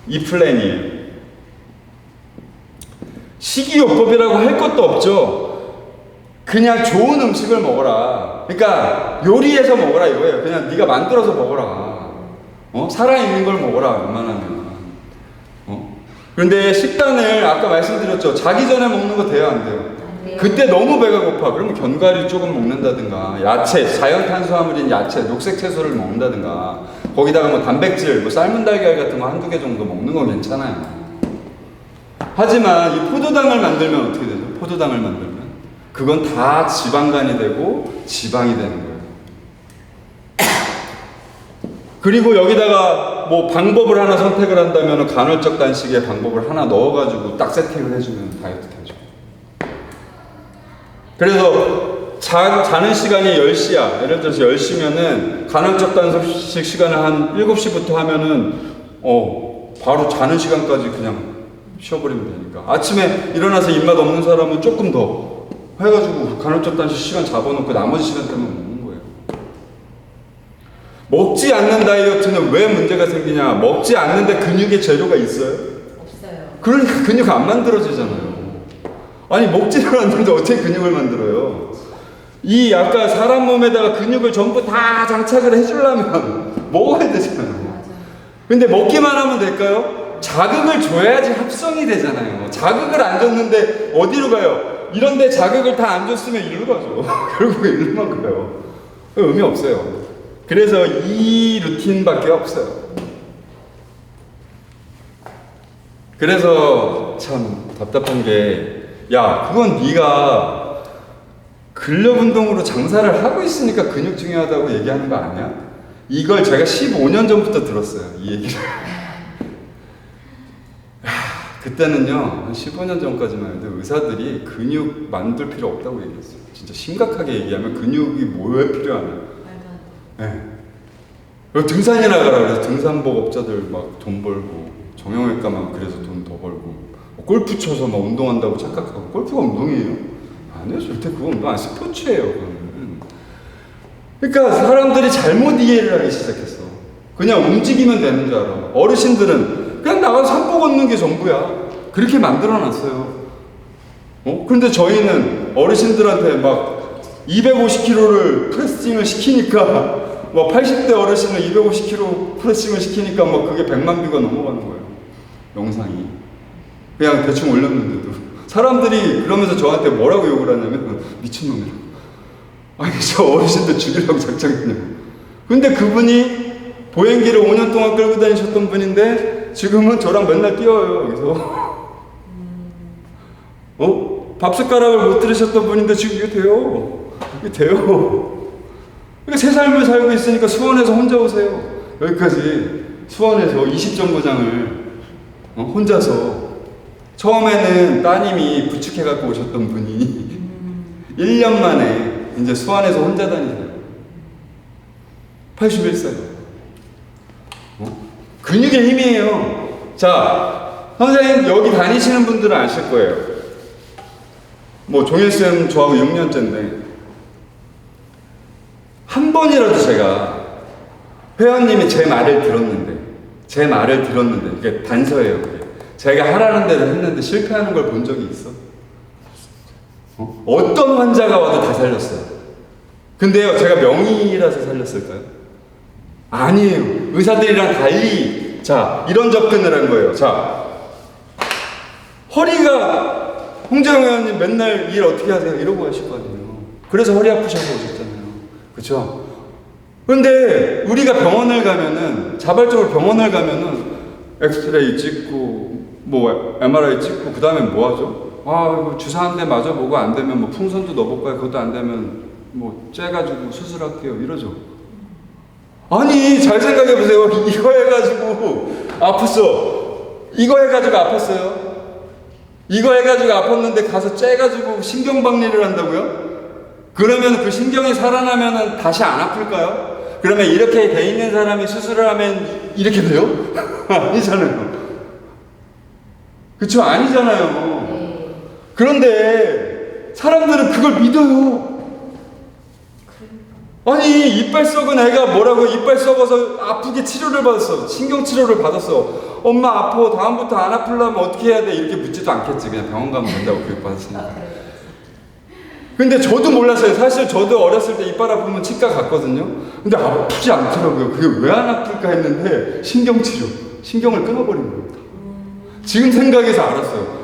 이 플랜이에요. 식이요법이라고 할 것도 없죠. 그냥 좋은 음식을 먹어라. 그러니까 요리해서 먹어라 이거예요. 그냥 네가 만들어서 먹어라. 살아있는 걸 먹어라 웬만하면. 그런데 식단을 아까 말씀드렸죠. 자기 전에 먹는 거 돼요 안 돼요? 그때 너무 배가 고파. 그러면 견과류 조금 먹는다든가, 야채, 자연 탄수화물인 야채, 녹색 채소를 먹는다든가, 거기다가 뭐 단백질, 뭐 삶은 달걀 같은 거 한두 개 정도 먹는 건 괜찮아요. 하지만 이 포도당을 만들면 어떻게 되죠? 포도당을 만들면 그건 다 지방간이 되고 지방이 되는 거예요. 그리고 여기다가 뭐 방법을 하나 선택을 한다면 간헐적 단식의 방법을 하나 넣어가지고 딱 세팅을 해주면 다이어트 되죠. 그래서 자는 시간이 10시야. 예를 들어서 10시면은 간헐적 단식 시간을 한 7시부터 하면은 바로 자는 시간까지 그냥 쉬어버리면 되니까. 아침에 일어나서 입맛 없는 사람은 조금 더 해가지고 간헐적 단식 시간 잡아놓고 나머지 시간 때문에 먹는 거예요. 먹지 않는 다이어트는 왜 문제가 생기냐? 먹지 않는데 근육의 재료가 있어요? 없어요. 그러니까 근육 안 만들어지잖아요. 아니 먹지를 않는데 어떻게 근육을 만들어요? 이 아까 사람 몸에다가 근육을 전부 다 장착을 해주려면 먹어야 되잖아요. 맞아요. 근데 먹기만 하면 될까요? 자극을 줘야지 합성이 되잖아요. 자극을 안 줬는데 어디로 가요? 이런데 자극을 다 안 줬으면 일로 가죠. 결국에 일로만 가요. 의미 없어요. 그래서 이 루틴밖에 없어요. 그래서 참 답답한 게, 야, 그건 네가 근력 운동으로 장사를 하고 있으니까 근육 중요하다고 얘기하는 거 아니야? 이걸 제가 15년 전부터 들었어요, 이 얘기를. 그때는요, 한 15년 전까지만 해도 의사들이 근육 만들 필요 없다고 얘기했어요. 진짜 심각하게 얘기하면 근육이 뭐에 필요하냐. 말도 안 돼. 네. 등산이나 가라 그래서 등산복업자들 막 돈 벌고, 정형외과만 그래서 돈 더 벌고, 골프 쳐서 막 운동한다고 착각하고. 골프가 운동이에요? 아니요, 절대 그거 운동 아니에요. 스포츠예요, 그거는. 그러니까 사람들이 잘못 이해를 하기 시작했어. 그냥 움직이면 되는 줄 알아. 어르신들은 그냥 나가서 산보 걷는 게 전부야. 그렇게 만들어놨어요. 근데 저희는 어르신들한테 막 250kg를 프레싱을 시키니까, 막 80대 어르신을 250kg 프레싱을 시키니까 막 그게 100만 뷰가 넘어가는 거예요. 영상이. 그냥 대충 올렸는데도. 사람들이 그러면서 저한테 뭐라고 욕을 하냐면, 미친놈이라고. 아니, 저 어르신들 죽이려고 작정했냐고. 근데 그분이 보행기를 5년 동안 끌고 다니셨던 분인데, 지금은 저랑 맨날 뛰어요, 여기서. 밥숟가락을 못 들으셨던 분인데 지금 이게 돼요. 이게 돼요. 그러니까 새 삶을 살고 있으니까 수원에서 혼자 오세요. 여기까지 수원에서 20정거장을 혼자서. 처음에는 따님이 부축해갖고 오셨던 분이 1년 만에 이제 수원에서 혼자 다니세요. 81살. 근육의 힘이에요. 자, 선생님 여기 다니시는 분들은 아실 거예요. 뭐 종일쌤 저하고 6년째인데 한 번이라도 제가 회원님이 제 말을 들었는데 이게 단서예요. 그게. 제가 하라는 대로 했는데 실패하는 걸 본 적이 있어? 어떤 환자가 와도 다 살렸어요. 근데요, 제가 명의라서 살렸을까요? 아니에요. 의사들이랑 달리, 자, 이런 접근을 한 거예요. 자, 허리가, 홍재영 의원님 맨날 일 어떻게 하세요? 이러고 하실 거 아니에요. 그래서 허리 아프셔서 오셨잖아요. 그쵸? 근데 우리가 병원을 가면은, 자발적으로 병원을 가면은 엑스레이 찍고, 뭐 MRI 찍고, 그 다음에 뭐 하죠? 이거 주사 한 대 맞아보고 안 되면 뭐 풍선도 넣어볼까요? 그것도 안 되면 뭐 째가지고 수술할게요. 이러죠. 아니, 잘 생각해보세요. 이거 해가지고 아팠어. 이거 해가지고 아팠어요. 이거 해가지고 아팠는데 가서 째가지고 신경박리를 한다고요? 그러면 그 신경이 살아나면 다시 안 아플까요? 그러면 이렇게 돼 있는 사람이 수술을 하면 이렇게 돼요? 아니잖아요. 그쵸? 아니잖아요. 네. 그런데 사람들은 그걸 믿어요. 아니, 이빨 썩은 애가 뭐라고, 이빨 썩어서 아프게 치료를 받았어. 신경 치료를 받았어. 엄마 아파. 다음부터 안 아프려면 어떻게 해야 돼? 이렇게 묻지도 않겠지. 그냥 병원 가면 된다고 교육받았으니까. 근데 저도 몰랐어요. 사실 저도 어렸을 때 이빨 아프면 치과 갔거든요. 근데 아프지 않더라고요. 그게 왜 안 아플까 했는데 신경치료. 신경을 끊어버린 겁니다. 지금 생각해서 알았어요.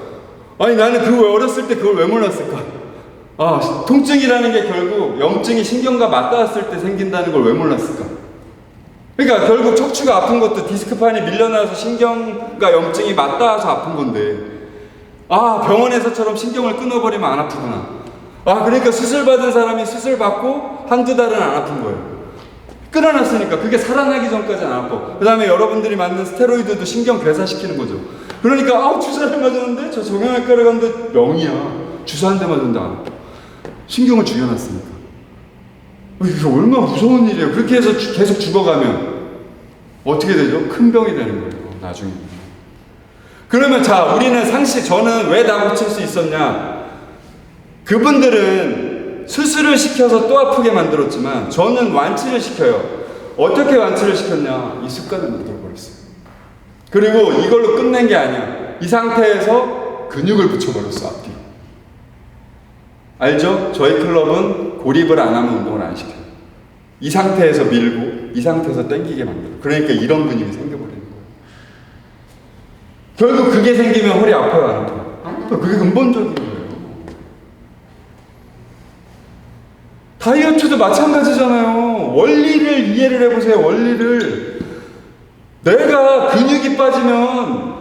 아니, 나는 그걸 어렸을 때 그걸 왜 몰랐을까? 통증이라는 게 결국 염증이 신경과 맞닿았을 때 생긴다는 걸 왜 몰랐을까? 그러니까 결국 척추가 아픈 것도 디스크판이 밀려나서 신경과 염증이 맞닿아서 아픈 건데, 병원에서처럼 신경을 끊어버리면 안 아프구나. 그러니까 수술 받은 사람이 수술 받고 한두 달은 안 아픈 거예요. 끊어놨으니까 그게 살아나기 전까지 안 아파. 그 다음에 여러분들이 맞는 스테로이드도 신경 괴사시키는 거죠. 그러니까 주사를 맞았는데 저 정형외과를 갔는데 명이야. 주사 한 대 맞았는데 안 아파. 신경을 죽여놨으니까. 이게 얼마나 무서운 일이에요. 그렇게 해서 계속 죽어가면 어떻게 되죠? 큰 병이 되는 거예요, 나중에. 그러면 자, 우리는 상식, 저는 왜 나 고칠 수 있었냐? 그분들은 수술을 시켜서 또 아프게 만들었지만 저는 완치를 시켜요. 어떻게 완치를 시켰냐? 이 습관을 만들어버렸어요. 그리고 이걸로 끝낸 게 아니야. 이 상태에서 근육을 붙여버렸어, 앞뒤로. 알죠? 저희 클럽은 고립을 안 하면 운동을 안 시켜요. 이 상태에서 밀고 이 상태에서 당기게 만들어요. 그러니까 이런 근육이 생겨버리는 거예요. 결국 그게 생기면 허리 아파요, 안 아파요? 안 아파요. 그게 근본적인 거예요. 다이어트도 마찬가지잖아요. 원리를 이해를 해보세요. 원리를. 내가 근육이 빠지면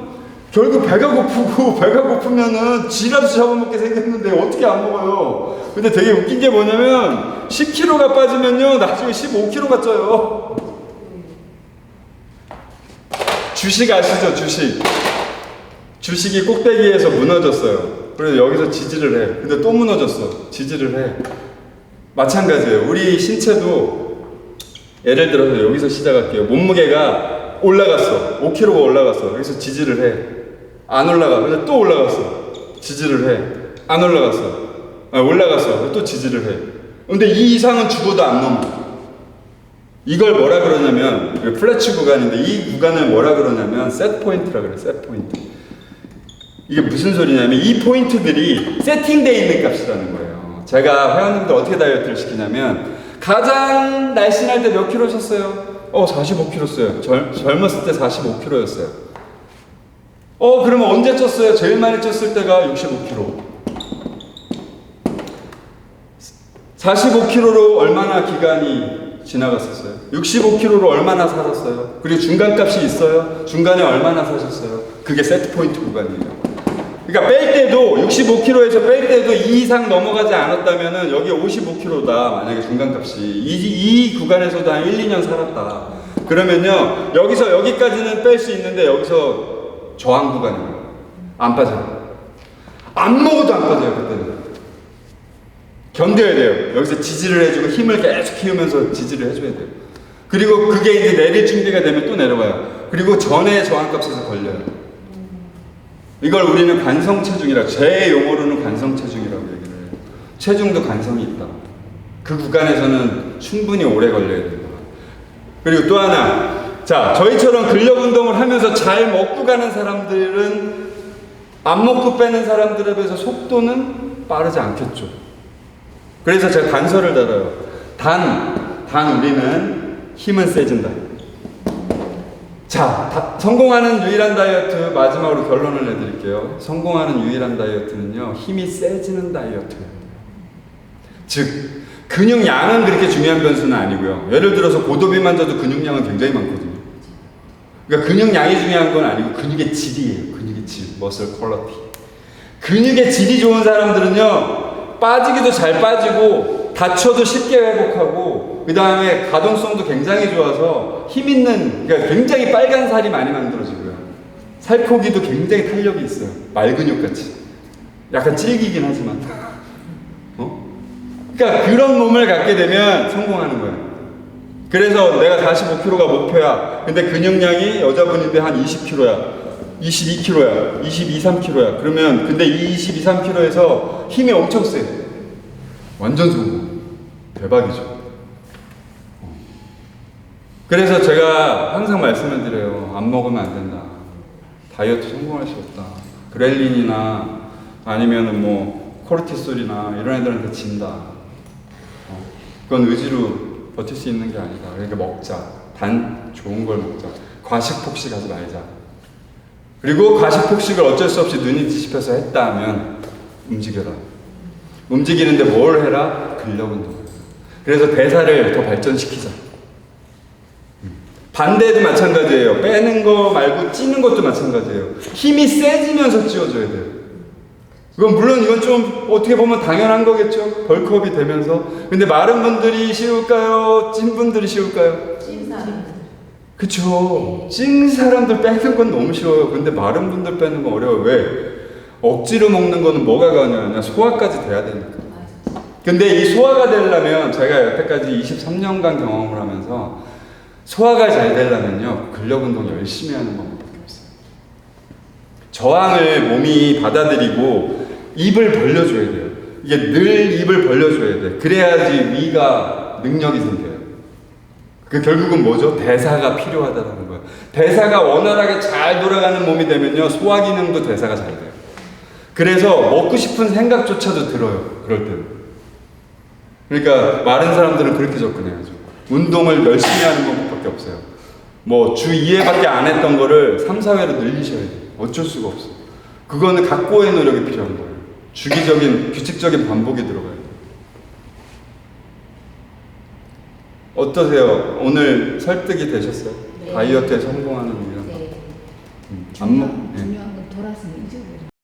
결국 배가 고프고, 배가 고프면은 쥐라도 잡아먹게 생겼는데 어떻게 안 먹어요? 근데 되게 웃긴 게 뭐냐면 10kg가 빠지면요 나중에 15kg가 쪄요. 주식 아시죠? 주식이 꼭대기에서 무너졌어요. 그래서 여기서 지지를 해. 근데 또 무너졌어. 지지를 해. 마찬가지예요. 우리 신체도 예를 들어서 여기서 시작할게요. 몸무게가 올라갔어. 5kg가 올라갔어. 여기서 지지를 해. 안 올라가. 근데 또 올라갔어. 지지를 해. 안 올라갔어. 올라갔어. 또 지지를 해. 근데 이 이상은 죽어도 안 넘어. 이걸 뭐라 그러냐면, 플래츠 구간인데 이 구간을 뭐라 그러냐면 셋 포인트라 그래요. 셋 포인트. 이게 무슨 소리냐면 이 포인트들이 세팅되어 있는 값이라는 거예요. 제가 회원님들 어떻게 다이어트를 시키냐면 가장 날씬할 때 몇 킬로 셨어요? 45kg였어요. 젊었을 때 45kg였어요. 그러면 언제 쪘어요? 제일 많이 쪘을 때가 65kg. 45kg로 얼마나 기간이 지나갔었어요? 65kg로 얼마나 살았어요? 그리고 중간값이 있어요? 중간에 얼마나 사셨어요? 그게 세트포인트 구간이에요. 그러니까 뺄 때도 65kg에서 뺄 때도 2 이상 넘어가지 않았다면은 여기 55kg다. 만약에 중간값이 이 구간에서도 한 1, 2년 살았다. 그러면요 여기서 여기까지는 뺄 수 있는데 여기서 저항 구간이에요. 안 빠져요. 안 먹어도 안 빠져요. 그때는 견뎌야 돼요. 여기서 지지를 해주고 힘을 계속 키우면서 지지를 해줘야 돼요. 그리고 그게 이제 내릴 준비가 되면 또 내려가요. 그리고 전에 저항값에서 걸려요. 이걸 우리는 관성체중이라, 제 용어로는 관성체중이라고 얘기를 해요. 체중도 관성이 있다. 그 구간에서는 충분히 오래 걸려야 된다. 그리고 또 하나, 자, 저희처럼 근력 운동을 하면서 잘 먹고 가는 사람들은 안 먹고 빼는 사람들에 비해서 속도는 빠르지 않겠죠. 그래서 제가 단서를 달아요. 단 우리는 힘은 세진다. 자, 성공하는 유일한 다이어트, 마지막으로 결론을 내드릴게요. 성공하는 유일한 다이어트는요, 힘이 세지는 다이어트예요. 즉, 근육량은 그렇게 중요한 변수는 아니고요. 예를 들어서 고도비만져도 근육량은 굉장히 많거든요. 그러니까 근육량이 중요한 건 아니고 근육의 질이에요. 근육의 질, 머슬 퀄리티. 근육의 질이 좋은 사람들은요, 빠지기도 잘 빠지고 다쳐도 쉽게 회복하고 그 다음에 가동성도 굉장히 좋아서 힘 있는, 그러니까 굉장히 빨간 살이 많이 만들어지고요. 살코기도 굉장히 탄력이 있어요. 말근육같이. 약간 질기긴 하지만. 그러니까 그런 몸을 갖게 되면 성공하는 거예요. 그래서 내가 45kg가 목표야. 근데 근육량이 여자분인데 한 20kg야. 22kg야. 22, 3kg야. 그러면 근데 이 22, 3kg에서 힘이 엄청 세. 완전 성공. 대박이죠. 그래서 제가 항상 말씀을 드려요. 안 먹으면 안 된다. 다이어트 성공할 수 없다. 그렐린이나 아니면은 뭐 코르티솔이나 이런 애들한테 진다. 그건 의지로 버틸 수 있는 게 아니다. 그러니까 먹자. 단 좋은 걸 먹자. 과식 폭식하지 말자. 그리고 과식 폭식을 어쩔 수 없이 눈이 뒤집혀서 했다 하면 움직여라. 움직이는데 뭘 해라? 근력 운동. 그래서 대사를 더 발전시키자. 반대도 마찬가지예요. 빼는 거 말고 찌는 것도 마찬가지예요. 힘이 세지면서 찌워줘야 돼요. 물론 이건 좀 어떻게 보면 당연한 거겠죠. 벌크업이 되면서. 근데 마른 분들이 쉬울까요? 찐 분들이 쉬울까요? 찐 사람. 그쵸. 찐 사람들 빼는 건 너무 쉬워요. 근데 마른 분들 빼는 건 어려워요. 왜? 억지로 먹는 거는 뭐가 가능하냐? 소화까지 돼야 되니까. 근데 이 소화가 되려면 제가 여태까지 23년간 경험을 하면서 소화가 잘 되려면요 근력 운동 열심히 하는 방법밖에 없어요. 저항을 몸이 받아들이고 입을 벌려줘야 돼요. 이게 늘 입을 벌려줘야 돼. 그래야지 위가 능력이 생겨요. 그 결국은 뭐죠? 대사가 필요하다는 거예요. 대사가 원활하게 잘 돌아가는 몸이 되면요 소화 기능도 대사가 잘 돼요. 그래서 먹고 싶은 생각조차도 들어요. 그럴 때는. 그러니까 마른 사람들은 그렇게 접근해야죠. 운동을 열심히 하는 방법밖에 없어요. 뭐 주 2회밖에 안 했던 거를 3, 4회로 늘리셔야 돼요. 어쩔 수가 없어요. 그거는 각고의 노력이 필요한 거예요. 주기적인 규칙적인 반복이 들어가요. 어떠세요? 오늘 설득이 되셨어요? 네. 다이어트에 성공하는 이유는? 네. 안 먹. 중요한 건 돌아서는 잊어버려.